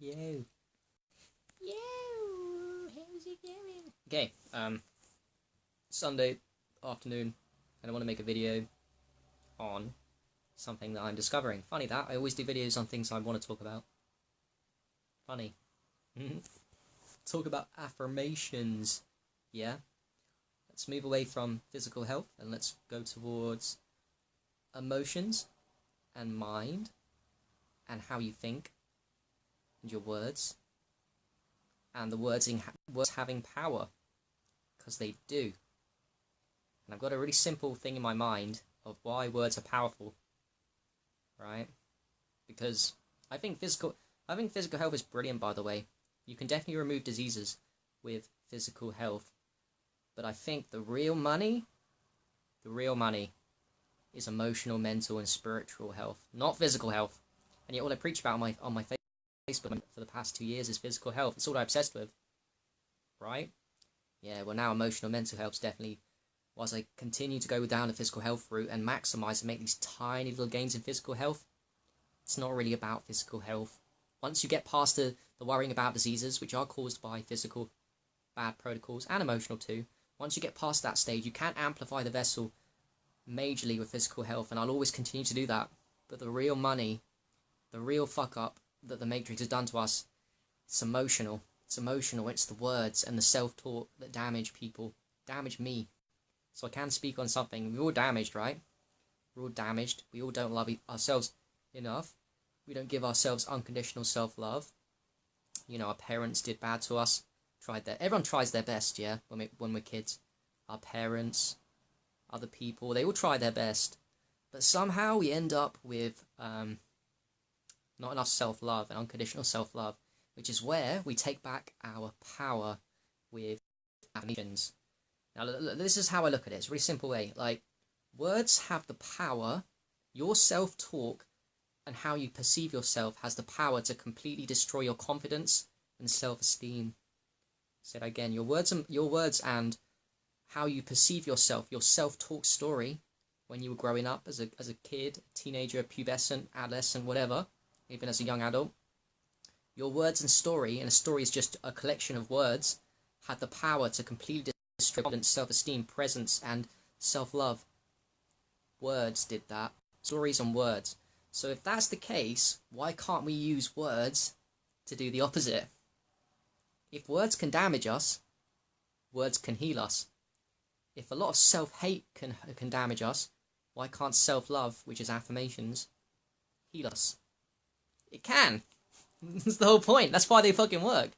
Yo. Yo. How's it going? Okay, Sunday afternoon, and I want to make a video on something that I'm discovering. Funny that, I always do videos on things I want to talk about. Funny. Talk about affirmations. Yeah? Let's move away from physical health and let's go towards emotions and mind and how you think and your words and the words having power, because they do. And I've got a really simple thing in my mind of why words are powerful, right? Because I think physical health is brilliant, by the way. You can definitely remove diseases with physical health. But I think the real money is emotional, mental, and spiritual health, not physical health. And yet all I preach about on my Facebook for the past 2 years is physical health. It's all I'm obsessed with, right? Yeah, well now emotional, mental health is definitely, whilst I continue to go down the physical health route and maximise and make these tiny little gains in physical health, it's not really about physical health. Once you get past the worrying about diseases, which are caused by physical bad protocols and emotional too, once you get past that stage, you can amplify the vessel majorly with physical health, and I'll always continue to do that. But the real money, the real fuck up that the Matrix has done to us, it's emotional. It's emotional. It's the words and the self-talk that damage people, damage me. So I can speak on something. We're all damaged, right? We're all damaged. We all don't love ourselves enough. We don't give ourselves unconditional self-love. You know, our parents did bad to us. Everyone tries their best, yeah, when we're kids. Our parents, other people, they all try their best. But somehow we end up with not enough self-love and unconditional self-love, which is where we take back our power with affirmations. Now, this is how I look at it. It's a really simple way. Like, words have the power, your self-talk and how you perceive yourself has the power to completely destroy your confidence and self-esteem. Say that again. Your words and how you perceive yourself, your self-talk story when you were growing up as a kid, teenager, pubescent, adolescent, whatever, even as a young adult. Your words and story, and a story is just a collection of words, had the power to completely destroy confidence, self-esteem, presence, and self-love. Words did that. Stories and words. So if that's the case, why can't we use words to do the opposite? If words can damage us, words can heal us. If a lot of self-hate can damage us, why can't self-love, which is affirmations, heal us? It can. That's the whole point. That's why they fucking work.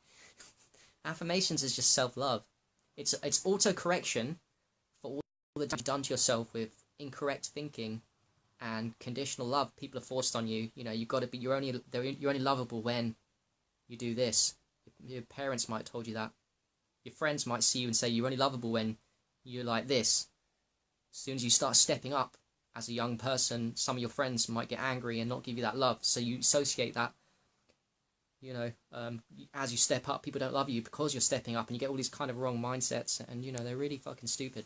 Affirmations is just self-love. It's auto-correction for all the damage done to yourself with incorrect thinking and conditional love people have forced on you. You know, you've got to be. You're only lovable when you do this. Your parents might have told you that. Your friends might see you and say you're only lovable when you're like this. As soon as you start stepping up as a young person, some of your friends might get angry and not give you that love. So you associate that, you know, as you step up, people don't love you because you're stepping up, and you get all these kind of wrong mindsets, and you know, they're really fucking stupid.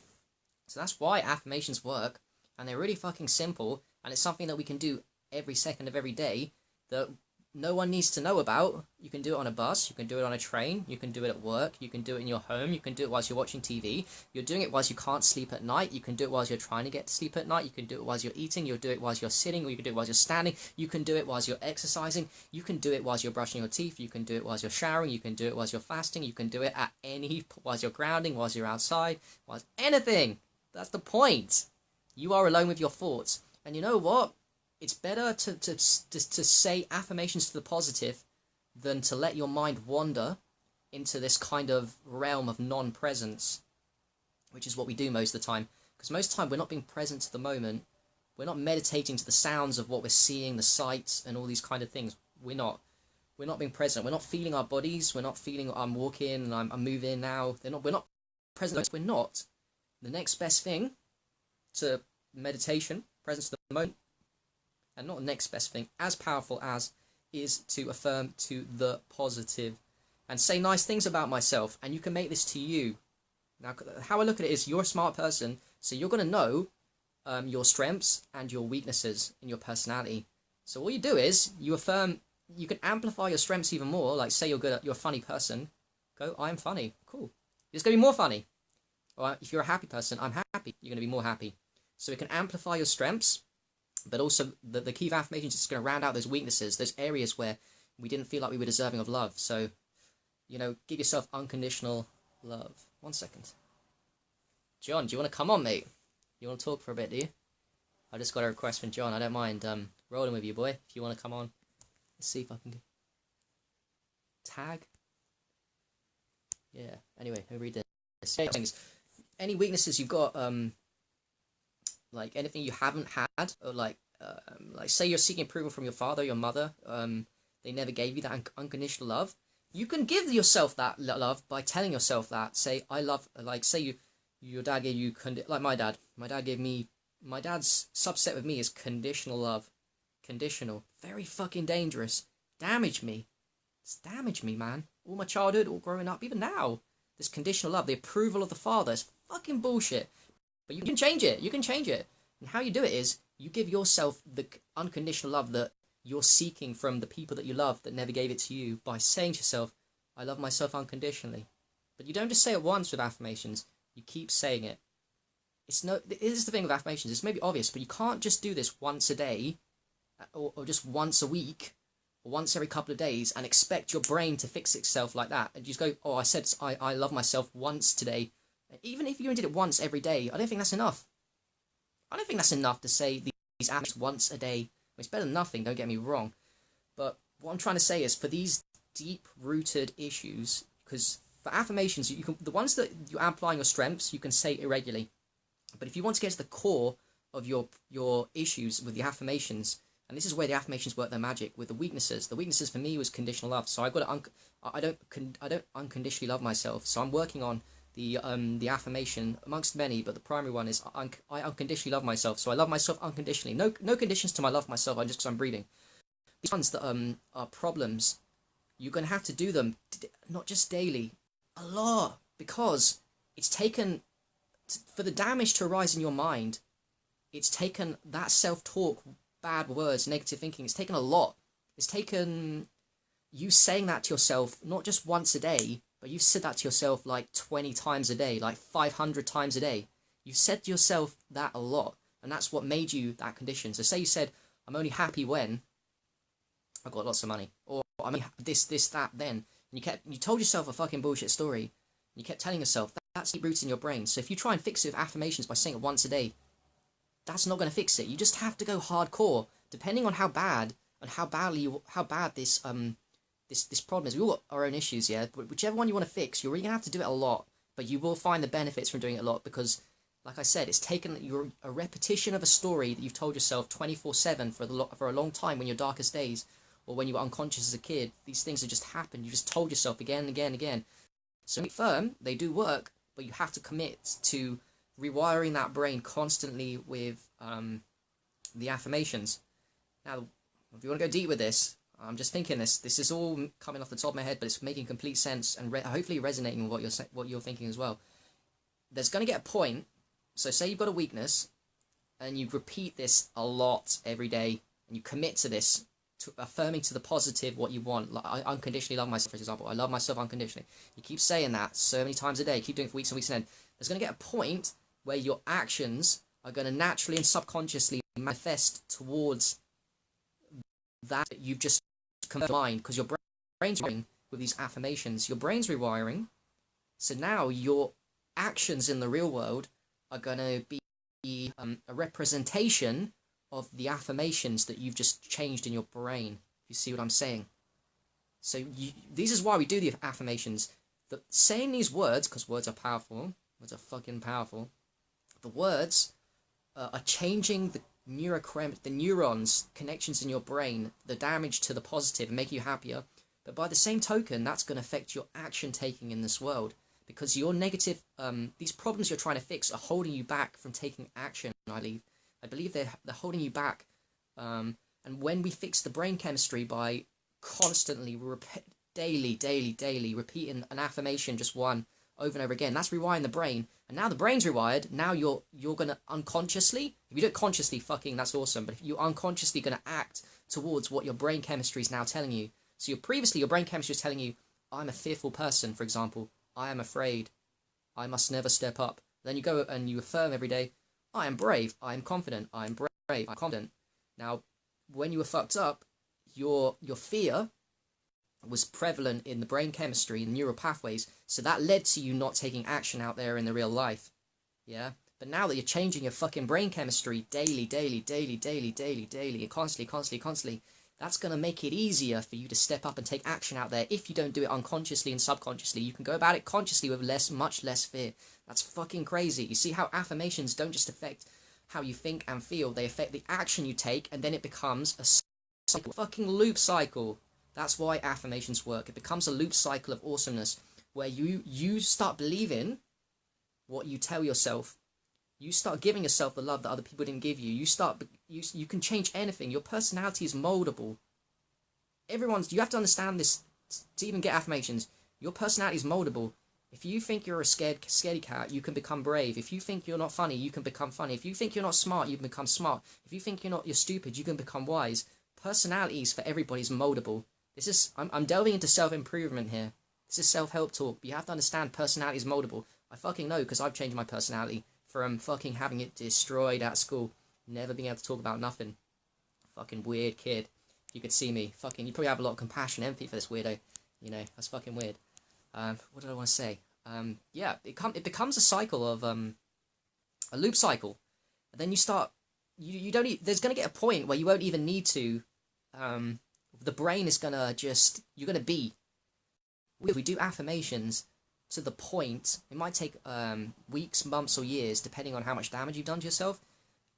So that's why affirmations work, and they're really fucking simple, and it's something that we can do every second of every day that no one needs to know about. You can do it on a bus, you can do it on a train, you can do it at work, you can do it in your home, you can do it whilst you're watching TV, you're doing it whilst you can't sleep at night, you can do it whilst you're trying to get to sleep at night, you can do it whilst you're eating, you'll do it whilst you're sitting, or you can do it whilst you're standing, you can do it whilst you're exercising, you can do it whilst you're brushing your teeth, you can do it whilst you're showering, you can do it whilst you're fasting, you can do it at whilst you're grounding, whilst you're outside, whilst anything. That's the point. You are alone with your thoughts. And you know what? It's better to say affirmations to the positive than to let your mind wander into this kind of realm of non-presence, which is what we do most of the time. Because most of the time we're not being present to the moment. We're not meditating to the sounds of what we're seeing, the sights, and all these kind of things. We're not being present. We're not feeling our bodies. We're not feeling I'm walking and I'm moving now. We're not present. We're not. The next best thing to meditation, presence to the moment, and not the next best thing, as powerful as, is to affirm to the positive and say nice things about myself. And you can make this to you. Now, how I look at it is, you're a smart person, so you're going to know your strengths and your weaknesses in your personality. So all you do is you affirm you can amplify your strengths even more. Like, say you're a funny person. Go, I'm funny. Cool. You're just going to be more funny. Or if you're a happy person, I'm happy. You're going to be more happy. So it can amplify your strengths, but also the key of affirmations is going to round out those weaknesses, those areas where we didn't feel like we were deserving of love. So, you know, give yourself unconditional love. 1 second. John, do you want to come on, mate? You want to talk for a bit, do you? I just got a request from John. I don't mind rolling with you, boy, if you want to come on. Let's see if I can tag. Yeah, anyway, let me read this. Any weaknesses you've got, like anything you haven't had, or like say you're seeking approval from your father or your mother, they never gave you that unconditional love. You can give yourself that love by telling yourself that. Say, I love, like, say your dad gave you, like my dad gave me, my dad's subset with me is conditional love. Conditional. Very fucking dangerous. Damaged me. It's damaged me, man. All my childhood, all growing up, even now. This conditional love, the approval of the father, is fucking bullshit. But you can change it. You can change it. And how you do it is, you give yourself the unconditional love that you're seeking from the people that you love that never gave it to you by saying to yourself, I love myself unconditionally. But you don't just say it once with affirmations. You keep saying it. It is the thing with affirmations. It's maybe obvious, but you can't just do this once a day or just once a week or once every couple of days and expect your brain to fix itself like that. And you just go, oh, I said I love myself once today. Even if you only did it once every day, I don't think that's enough. I don't think that's enough to say these affirmations once a day. It's better than nothing, don't get me wrong. But what I'm trying to say is for these deep-rooted issues, because for affirmations, the ones that you're amplifying your strengths, you can say irregularly. But if you want to get to the core of your issues with the affirmations, and this is where the affirmations work their magic with the weaknesses. The weaknesses for me was conditional love. So I've got to I don't unconditionally love myself. So I'm working on the affirmation amongst many, but the primary one is I unconditionally love myself. So I love myself unconditionally. No conditions to my love myself. Just because I'm breathing. These ones that are problems, you're gonna have to do them not just daily, a lot, because it's taken for the damage to arise in your mind. It's taken that self-talk, bad words, negative thinking. It's taken a lot. It's taken you saying that to yourself not just once a day, but you've said that to yourself like 20 times a day, like 500 times a day. You've said to yourself that a lot, and that's what made you that condition. So say you said, I'm only happy when I've got lots of money, or I'm only this, that, then. And you told yourself a fucking bullshit story, and you kept telling yourself that's deep rooted in your brain. So if you try and fix it with affirmations by saying it once a day, that's not going to fix it. You just have to go hardcore, depending on how bad and how bad this this problem is. We all got our own issues, yeah. But whichever one you want to fix, you're really gonna have to do it a lot. But you will find the benefits from doing it a lot because, like I said, it's taken a repetition of a story that you've told yourself 24/7 for a long time when your darkest days, or when you were unconscious as a kid. These things have just happened. You just told yourself again and again and again. So firm, they do work, but you have to commit to rewiring that brain constantly with the affirmations. Now, if you want to go deep with this, I'm just thinking this is all coming off the top of my head, but it's making complete sense and hopefully resonating with what you're thinking as well. There's going to get a point, so say you've got a weakness, and you repeat this a lot every day, and you commit to this, to affirming to the positive what you want. Like, I unconditionally love myself, for example. I love myself unconditionally. You keep saying that so many times a day, keep doing it for weeks and weeks and end. There's going to get a point where your actions are going to naturally and subconsciously manifest towards that you've just mind, because your brain's rewiring with these affirmations. Your brain's rewiring, so now your actions in the real world are going to be a representation of the affirmations that you've just changed in your brain. You see what I'm saying? So this is why we do the affirmations. That saying these words, because words are powerful, words are fucking powerful. The words are changing the neurons, connections in your brain, the damage to the positive, and make you happier. But by the same token, that's going to affect your action taking in this world, because your negative, these problems you're trying to fix are holding you back from taking action. I believe they're holding you back. And when we fix the brain chemistry by constantly, daily repeating an affirmation, just one over and over again, that's rewiring the brain. And now the brain's rewired. Now you're gonna unconsciously, if you do it consciously, fucking that's awesome. But if you're unconsciously gonna act towards what your brain chemistry is now telling you. So previously your brain chemistry is telling you, I'm a fearful person, for example. I am afraid. I must never step up. Then you go and you affirm every day, I am brave. I am confident. I am brave. I'm confident. Now, when you were fucked up, your fear was prevalent in the brain chemistry and neural pathways. So that led to you not taking action out there in the real life. Yeah? But now that you're changing your fucking brain chemistry daily, and constantly, that's going to make it easier for you to step up and take action out there if you don't do it unconsciously and subconsciously. You can go about it consciously with much less fear. That's fucking crazy. You see how affirmations don't just affect how you think and feel, they affect the action you take, and then it becomes a cycle, fucking loop cycle. That's why affirmations work. It becomes a loop cycle of awesomeness where you start believing what you tell yourself. You start giving yourself the love that other people didn't give you. You can change anything. Your personality is moldable. You have to understand this to even get affirmations. Your personality is moldable. If you think you're a scaredy cat, you can become brave. If you think you're not funny, you can become funny. If you think you're not smart, you can become smart. If you think you're stupid, you can become wise. Personalities for everybody is moldable. I'm delving into self-improvement here. This is self-help talk. But you have to understand personality is moldable. I fucking know because I've changed my personality from fucking having it destroyed at school. Never being able to talk about nothing. Fucking weird kid. You could see me. Fucking, you probably have a lot of compassion, empathy for this weirdo. You know, that's fucking weird. What did I want to say? Yeah, it becomes a cycle of, a loop cycle. And then you start, you don't there's going to get a point where you won't even need to, the brain is going to just, you're going to be. If we do affirmations to the point, it might take weeks, months, or years, depending on how much damage you've done to yourself.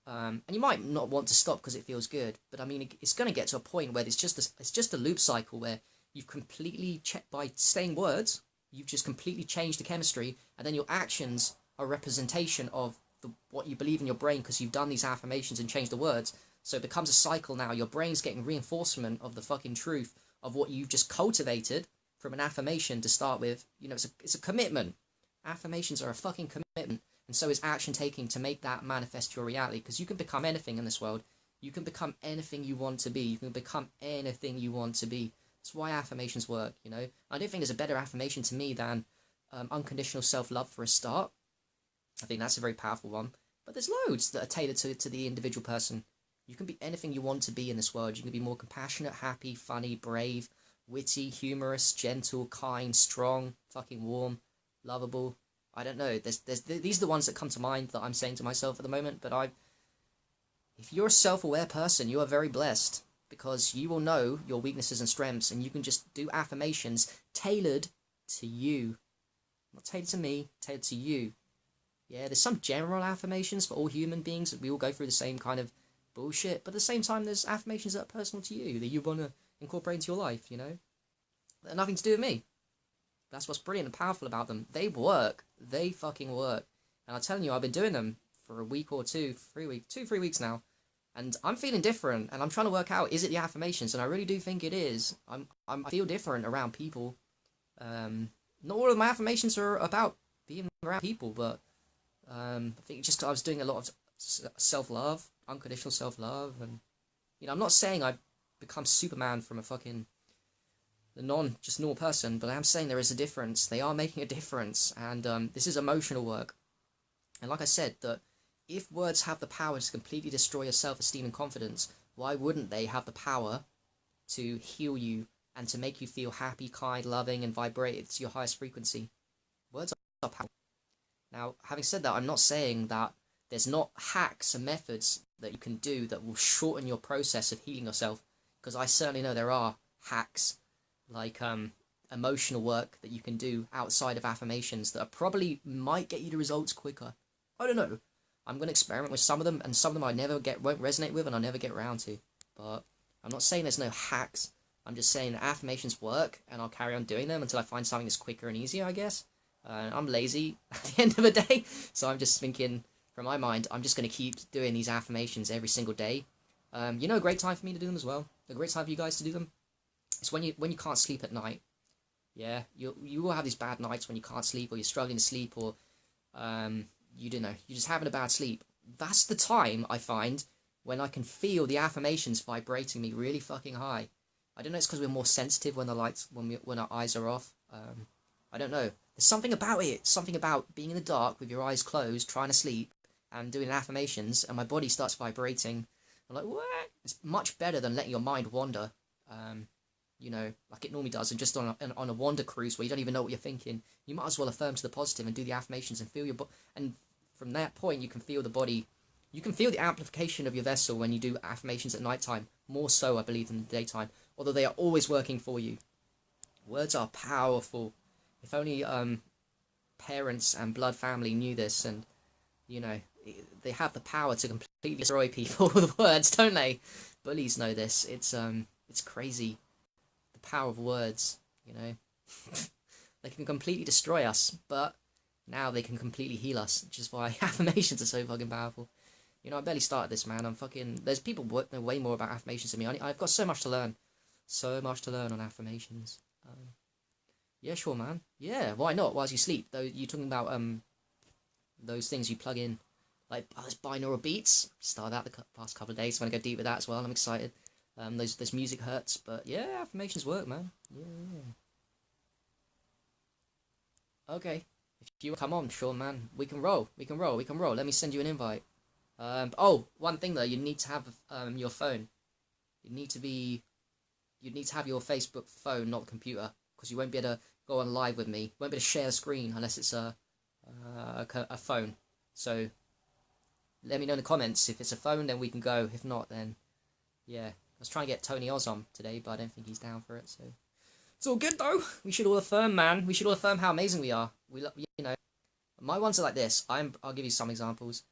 And you might not want to stop because it feels good, but I mean, it's going to get to a point where it's just a loop cycle where you've completely by saying words, you've just completely changed the chemistry, and then your actions are a representation of what you believe in your brain because you've done these affirmations and changed the words. So it becomes a cycle now. Your brain's getting reinforcement of the fucking truth of what you've just cultivated from an affirmation to start with. You know, it's a commitment. Affirmations are a fucking commitment, and so is action taking to make that manifest your reality, because you can become anything in this world. You can become anything you want to be. You can become anything you want to be. That's why affirmations work, you know. I don't think there's a better affirmation to me than unconditional self-love for a start. I think that's a very powerful one. But there's loads that are tailored to the individual person. You can be anything you want to be in this world. You can be more compassionate, happy, funny, brave, witty, humorous, gentle, kind, strong, fucking warm, lovable. I don't know. These are the ones that come to mind that I'm saying to myself at the moment. But if you're a self-aware person, you are very blessed, because you will know your weaknesses and strengths, and you can just do affirmations tailored to you. Not tailored to me, tailored to you. Yeah, there's some general affirmations for all human beings. We all go through the same kind of bullshit, but at the same time, there's affirmations that are personal to you, that you want to incorporate into your life, you know? They have nothing to do with me. That's what's brilliant and powerful about them. They work. They fucking work. And I'm telling you, I've been doing them for a week or 3 weeks now. And I'm feeling different, and I'm trying to work out, is it the affirmations? And I really do think it is. I feel different around people. Not all of my affirmations are about being around people, but I think just I was doing a lot of self-love, unconditional self-love, and you know, I'm not saying I become Superman from a fucking just normal person, but I am saying there is a difference. They are making a difference, and this is emotional work. And like I said, that if words have the power to completely destroy your self-esteem and confidence, why wouldn't they have the power to heal you and to make you feel happy, kind, loving, and vibrate to your highest frequency? Words are powerful. Now, having said that, I'm not saying that there's not hacks and methods that you can do that will shorten your process of healing yourself, because I certainly know there are hacks like emotional work that you can do outside of affirmations that are probably might get you the results quicker. I don't know. I'm going to experiment with some of them, and some of them won't resonate with, and I'll never get around to. But I'm not saying there's no hacks. I'm just saying that affirmations work, and I'll carry on doing them until I find something that's quicker and easier, I guess. I'm lazy at the end of the day, so I'm just thinking, from my mind, I'm just going to keep doing these affirmations every single day. You know, a great time for me to do them as well. A great time for you guys to do them. It's when you can't sleep at night. Yeah, you will have these bad nights when you can't sleep, or you're struggling to sleep, or you don't know, you're just having a bad sleep. That's the time I find when I can feel the affirmations vibrating me really fucking high. I don't know, it's because we're more sensitive when the lights, when our eyes are off. I don't know. There's something about it. Something about being in the dark with your eyes closed, trying to sleep, and doing affirmations, and my body starts vibrating. I'm like, what? It's much better than letting your mind wander, you know, like it normally does, and just on a wander cruise where you don't even know what you're thinking. You might as well affirm to the positive and do the affirmations and feel your body. And from that point, you can feel the body. You can feel the amplification of your vessel when you do affirmations at nighttime. More so, I believe, than the daytime. Although they are always working for you. Words are powerful. If only parents and blood family knew this, and you know, they have the power to completely destroy people with words, don't they? Bullies know this. It's crazy, the power of words. You know, they can completely destroy us, but now they can completely heal us, which is why affirmations are so fucking powerful. You know, I barely started this, man. I'm fucking. There's people who know way more about affirmations than me. I've got so much to learn. So much to learn on affirmations. Yeah, sure, man. Yeah, why not? Whilst you sleep, though, you're talking about those things you plug in, like those binaural beats. Started out the past couple of days. So I'm gonna go deep with that as well. I'm excited. Those music hurts, but yeah, affirmations work, man. Yeah. Okay, if you come on, sure, man. We can roll. We can roll. We can roll. Let me send you an invite. Oh, one thing though, you need to have your phone. You need to have your Facebook phone, not the computer, because you won't be able to go on live with me. You won't be able to share the screen unless it's a phone. So let me know in the comments if it's a phone, then we can go. If not, then yeah. I was trying to get Tony Oz on today, but I don't think he's down for it. So it's all good though. We should all affirm, man. We should all affirm how amazing we are. You know, my ones are like this. I'll give you some examples.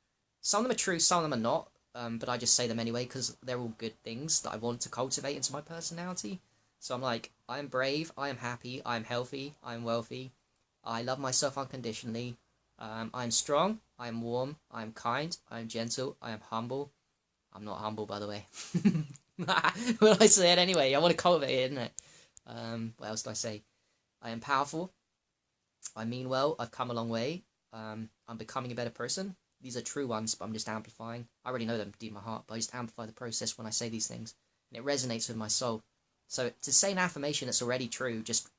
Some of them are true, some of them are not. But I just say them anyway because they're all good things that I want to cultivate into my personality. So I'm like, I am brave, I am happy, I am healthy, I am wealthy, I love myself unconditionally, I am strong, I am warm, I am kind, I am gentle, I am humble. I'm not humble, by the way. Well, I say it anyway. I want to cultivate it, isn't it? What else do I say? I am powerful. I mean well. I've come a long way. I'm becoming a better person. These are true ones, but I'm just amplifying. I already know them deep in my heart, but I just amplify the process when I say these things. And it resonates with my soul. So to say an affirmation that's already true, it just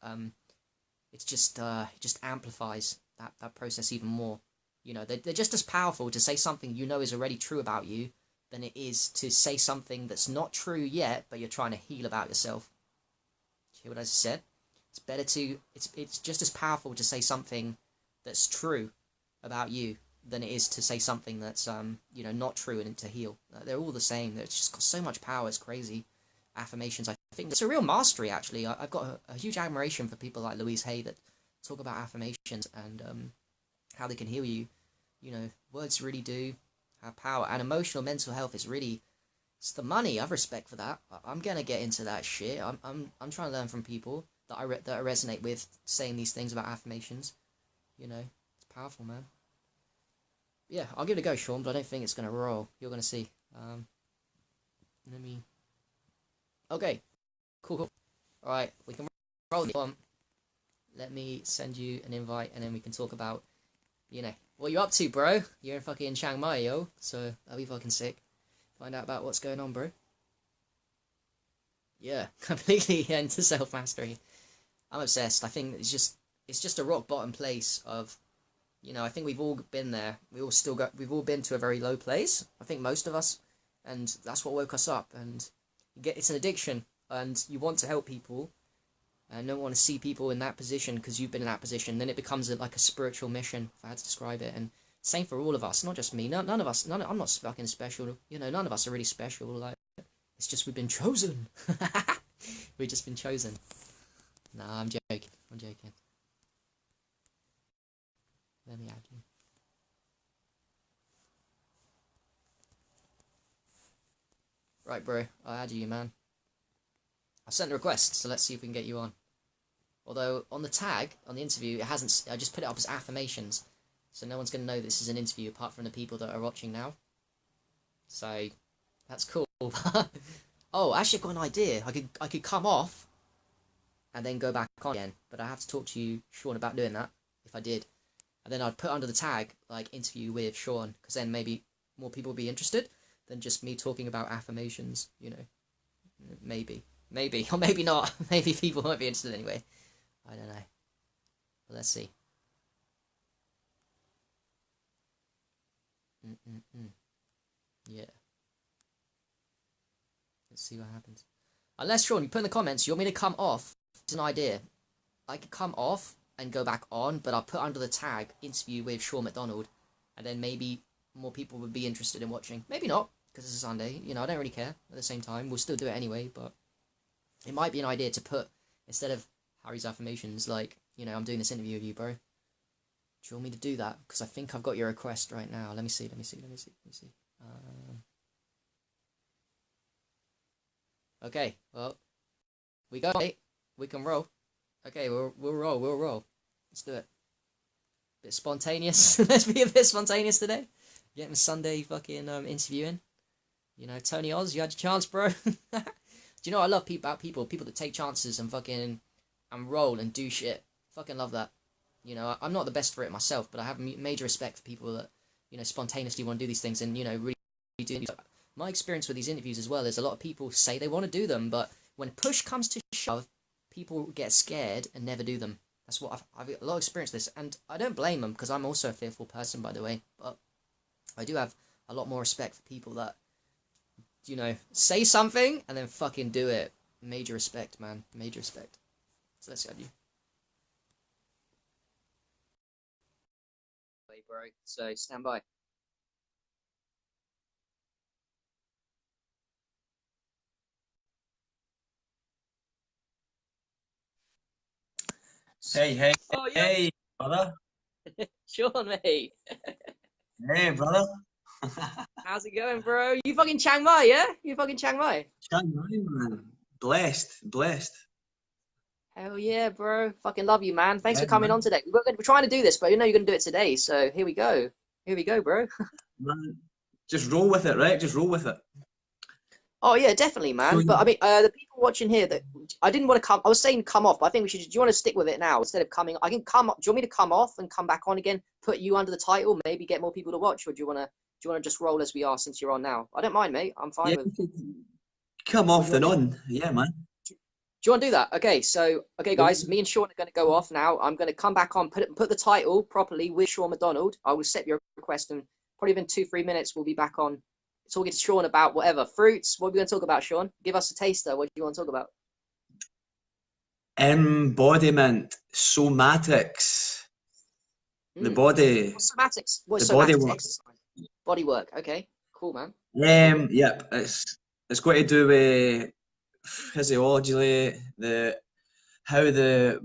amplifies that process even more. You know, they're just as powerful to say something you know is already true about you than it is to say something that's not true yet, but you're trying to heal about yourself. Hear what I just said? It's just as powerful to say something that's true about you than it is to say something that's not true and to heal. They're all the same. It's just got so much power. It's crazy. Affirmations. I think it's a real mastery. Actually, I've got a huge admiration for people like Louise Hay that talk about affirmations and how they can heal you. You know, words really do have power, and emotional mental health is really. It's the money. I have respect for that. I'm gonna get into that shit. I'm trying to learn from people that I resonate with saying these things about affirmations. You know, it's powerful, man. Yeah, I'll give it a go, Sean, but I don't think it's gonna roll. You're gonna see. Let me. Okay, cool. All right, we can roll it on. Let me send you an invite, and then we can talk about, what you up to, bro. You're in fucking Chiang Mai, yo. So that'll be fucking sick. Find out about what's going on, bro. Yeah, completely into self-mastery. I'm obsessed. I think it's just a rock bottom place of, I think we've all been there. We've all been to a very low place. I think most of us, and that's what woke us up. And it's an addiction, and you want to help people, and don't want to see people in that position because you've been in that position. Then it becomes like a spiritual mission, if I had to describe it. And same for all of us, not just me. None of us. I'm not fucking special. None of us are really special. Like, it's just we've been chosen. We've just been chosen. Nah, I'm joking. Let me add you. Right, bro. I'll add you, man. I sent the request, so let's see if we can get you on. Although, on the tag, on the interview, it hasn't. I just put it up as affirmations. So no one's going to know this is an interview apart from the people that are watching now. So, that's cool. Oh, actually I've got an idea. I could come off and then go back on again. But I have to talk to you, Sean, about doing that, if I did. And then I'd put under the tag, like, interview with Sean, because then maybe more people would be interested than just me talking about affirmations, you know. Maybe, or maybe not. Maybe people won't be interested anyway. I don't know. But let's see. Yeah. Let's see what happens. Unless, Sean, you put in the comments, you want me to come off. It's an idea. I could come off and go back on, but I'll put under the tag interview with Sean McDonald, and then maybe more people would be interested in watching. Maybe not, because it's a Sunday. You know, I don't really care. At the same time, we'll still do it anyway, but it might be an idea to put, instead of Harry's Affirmations, like, you know, I'm doing this interview with you, bro. Do you want me to do that? Because I think I've got your request right now. Let me see. Okay, well, we go, mate. We can roll. Okay, we'll roll. Let's do it. Bit spontaneous. Let's be a bit spontaneous today. Getting a Sunday fucking interviewing. You know, Tony Oz, you had your chance, bro. Do you know what I love about people that take chances and fucking and roll and do shit. Fucking love that. You know, I'm not the best for it myself, but I have major respect for people that, you know, spontaneously want to do these things and, you know, really do. My experience with these interviews as well is a lot of people say they want to do them, but when push comes to shove, people get scared and never do them. That's what I've got a lot of experience with this, and I don't blame them, because I'm also a fearful person, by the way, but I do have a lot more respect for people that, you know, say something and then fucking do it. Major respect, man. Major respect. So let's go, you. Wait, bro. So stand by. Hey, Oh, yo. hey, brother. Sean, mate. Hey, brother. How's it going, bro? You fucking Chiang Mai, yeah? You fucking Chiang Mai? Chiang Mai, man. Blessed. Hell yeah, bro. Fucking love you, man. Thanks Yeah, for coming man. on today. We're trying to do this, but you know you're going to do it today, so here we go. Here we go, bro. Man, just roll with it, right? Just roll with it. Oh yeah, definitely, So, man. But I mean, the people watching here, that I didn't want to come. I was saying come off, but I think we should. Do you want to stick with it now instead of coming? I can come. Do you want me to come off and come back on again? Put you under the title, maybe get more people to watch, or do you want to? Do you want to just roll as we are since you're on now? I don't mind, mate. I'm fine yeah, with. come What do off you want then to do? on. Yeah, man. Do you want to do that? Okay, so guys, me and Sean are going to go off now. I'm going to come back on, put the title properly with Sean McDonald. I will accept your request, and probably within 2-3 minutes we'll be back on talking to Sean about whatever fruits. What are we going to talk about, Sean? Give us a taster. What do you want to talk about? Embodiment, somatics, the Hmm. body, What's somatics? What the is body somatics? work. Exercise. Body work. Okay. Cool, man. Yep. It's got to do with physiology, the how the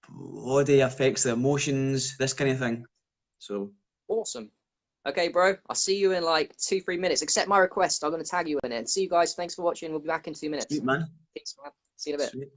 body affects the emotions, this kind of thing. So. Awesome. Okay, bro. I'll see you in like 2-3 minutes. Accept my request. I'm going to tag you in it. See you guys. Thanks for watching. We'll be back in 2 minutes. Sweet, man. Peace, man. See you in a bit. Sweet.